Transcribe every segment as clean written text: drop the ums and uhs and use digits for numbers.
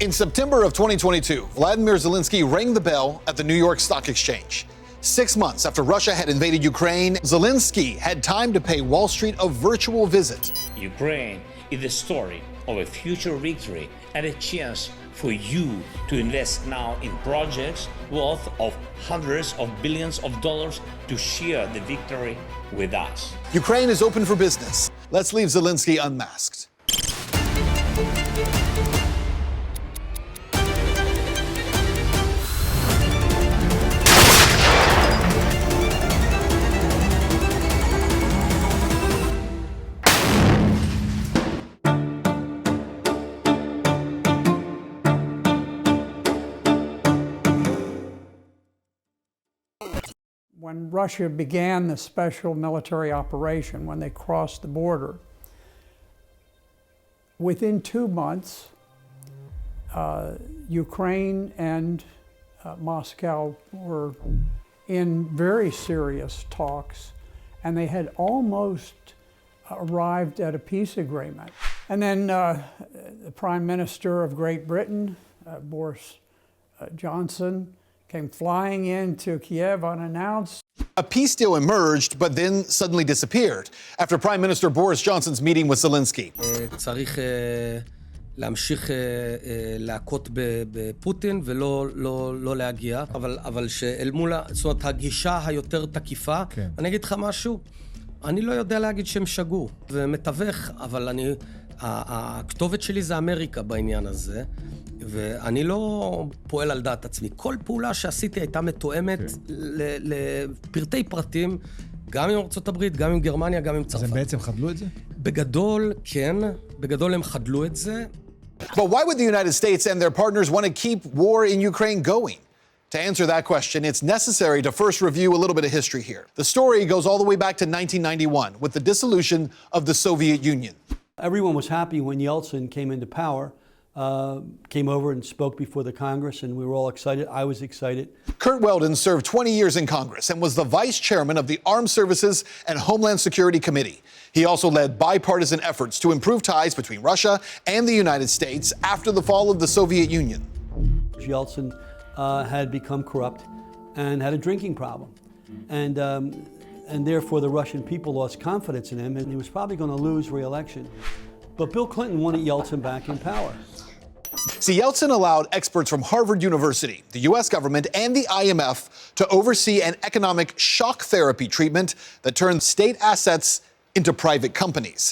In September of 2022, Vladimir Zelensky rang the bell at the New York Stock Exchange. 6 months after Russia had invaded Ukraine, Zelensky had time to pay Wall Street a virtual visit. Ukraine is the story of a future victory and a chance for you to invest now in projects worth of hundreds of billions of dollars to share the victory with us. Ukraine is open for business. Let's leave Zelensky unmasked. When Russia began the special military operation, when they crossed the border, within 2 months, Ukraine and Moscow were in very serious talks, and they had almost arrived at a peace agreement. And then the Prime Minister of Great Britain, Boris Johnson, came flying into Kiev unannounced. A peace deal emerged, but then suddenly disappeared after Prime Minister Boris Johnson's meeting with Zelensky. צריך להמשיך להכות בפוטין ולא להגיע, אבל שאל מול, זאת אומרת, הגישה היותר תקיפה, אני אגיד לך משהו, אני לא יודע להגיד שהם שגו, ומתווך, אבל הכתובת שלי זה אמריקה בעניין הזה, ואני לא פועל על דעת עצמי. כל פעולה שעשיתי הייתה מתואמת לפרטי פרטים, גם עם ארצות הברית, גם עם גרמניה, גם עם צרפת. אז הם בעצם חדלו את זה? בגדול, כן. בגדול הם חדלו את זה. But why would the United States and their partners want to keep war in Ukraine going? To answer that question, it's necessary to first review a little bit of history here. The story goes all the way back to 1991 with the dissolution of the Soviet Union. Everyone was happy when Yeltsin came into power, came over and spoke before the Congress, and we were all excited. I was excited. Kurt Weldon served 20 years in Congress and was the vice chairman of the Armed Services and Homeland Security Committee. He also led bipartisan efforts to improve ties between Russia and the United States after the fall of the Soviet Union. Yeltsin had become corrupt and had a drinking problem. And therefore the Russian people lost confidence in him, and he was probably going to lose re-election. But Bill Clinton wanted Yeltsin back in power. See, Yeltsin allowed experts from Harvard University, the U.S. government, and the IMF to oversee an economic shock therapy treatment that turned state assets into private companies.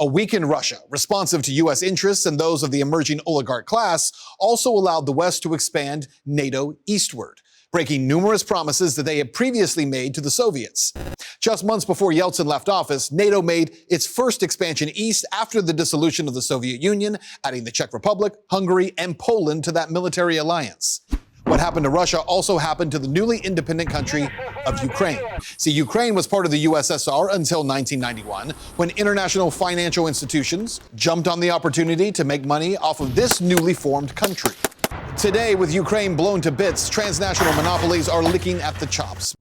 A weakened Russia, responsive to U.S. interests and those of the emerging oligarch class, also allowed the West to expand NATO eastward, breaking numerous promises that they had previously made to the Soviets. Just months before Yeltsin left office, NATO made its first expansion east after the dissolution of the Soviet Union, adding the Czech Republic, Hungary, and Poland to that military alliance. What happened to Russia also happened to the newly independent country of Ukraine. See, Ukraine was part of the USSR until 1991, when international financial institutions jumped on the opportunity to make money off of this newly formed country. Today, with Ukraine blown to bits, transnational monopolies are licking at the chops.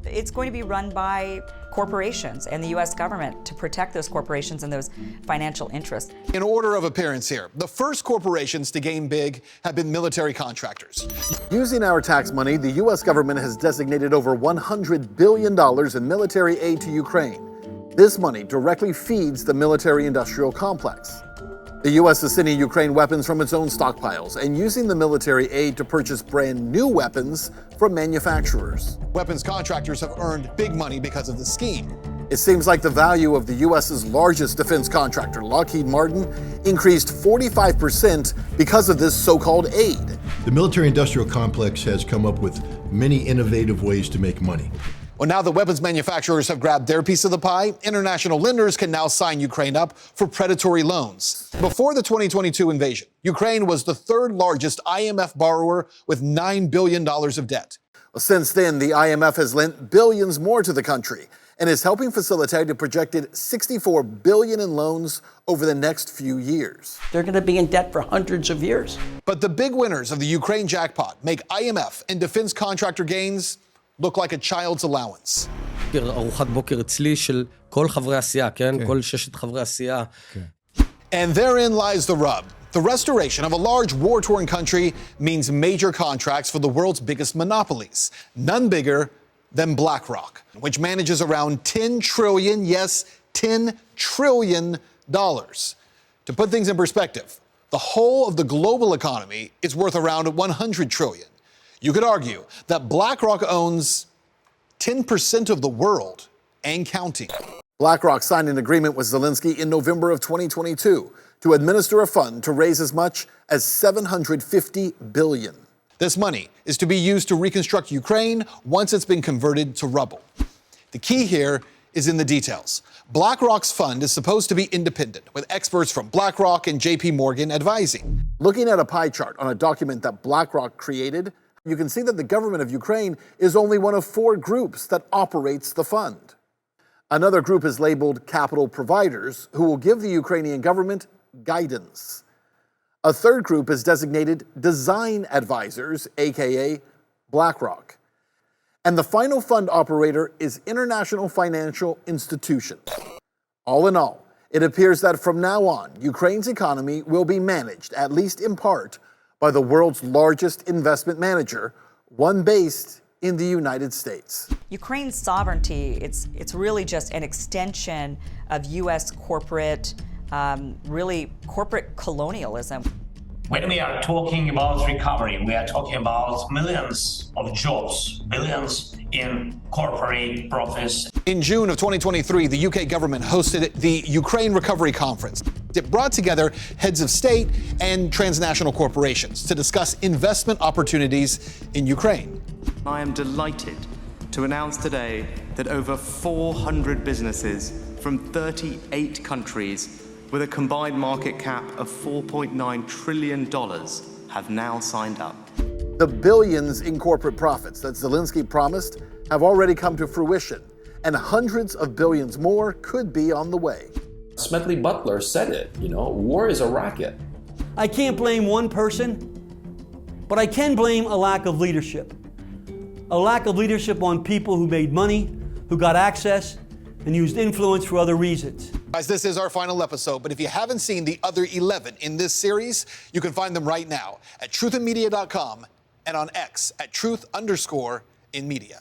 It's going to be run by corporations and the U.S. government to protect those corporations and those financial interests. In order of appearance here, the first corporations to gain big have been military contractors. Using our tax money, the U.S. government has designated over $100 billion in military aid to Ukraine. This money directly feeds the military-industrial complex. The U.S. is sending Ukraine weapons from its own stockpiles and using the military aid to purchase brand new weapons from manufacturers. Weapons contractors have earned big money because of the scheme. It seems like the value of the U.S.'s largest defense contractor, Lockheed Martin, increased 45% because of this so-called aid. The military-industrial complex has come up with many innovative ways to make money. Well, now the weapons manufacturers have grabbed their piece of the pie, international lenders can now sign Ukraine up for predatory loans. Before the 2022 invasion, Ukraine was the third largest IMF borrower with $9 billion of debt. Well, since then, the IMF has lent billions more to the country and is helping facilitate a projected $64 billion in loans over the next few years. They're going to be in debt for hundreds of years. But the big winners of the Ukraine jackpot make IMF and defense contractor gains look like a child's allowance. ארוחת בוקר אצלי של כל חברי הסיעה, כן? כל 6 חברי הסיעה. And therein lies the rub. The restoration of a large war-torn country means major contracts for the world's biggest monopolies, none bigger than BlackRock, which manages around $10 trillion, yes, $10 trillion. To put things in perspective, the whole of the global economy is worth around $100 trillion. You could argue that BlackRock owns 10% of the world and counting. BlackRock signed an agreement with Zelensky in November of 2022 to administer a fund to raise as much as $750 billion. This money is to be used to reconstruct Ukraine once it's been converted to rubble. The key here is in the details. BlackRock's fund is supposed to be independent, with experts from BlackRock and JP Morgan advising. Looking at a pie chart on a document that BlackRock created, you can see that the government of Ukraine is only one of 4 groups that operates the fund. Another group is labeled capital providers, who will give the Ukrainian government guidance. A third group is designated design advisors, aka BlackRock. And the final fund operator is international financial institutions. All in all, it appears that from now on, Ukraine's economy will be managed, at least in part, by the world's largest investment manager, one based in the United States. Ukraine's sovereignty, it's really just an extension of U.S. corporate, corporate colonialism. When we are talking about recovery, we are talking about millions of jobs, billions in corporate profits. In June of 2023, the UK government hosted the Ukraine Recovery Conference. It brought together heads of state and transnational corporations to discuss investment opportunities in Ukraine. I am delighted to announce today that over 400 businesses from 38 countries with a combined market cap of $4.9 trillion have now signed up. The billions in corporate profits that Zelensky promised have already come to fruition, and hundreds of billions more could be on the way. Smedley Butler said it, war is a racket. I can't blame one person, but I can blame a lack of leadership. A lack of leadership on people who made money, who got access, and used influence for other reasons. Guys, this is our final episode, but if you haven't seen the other 11 in this series, you can find them right now at truthinmedia.com and on X at @truth_in_media.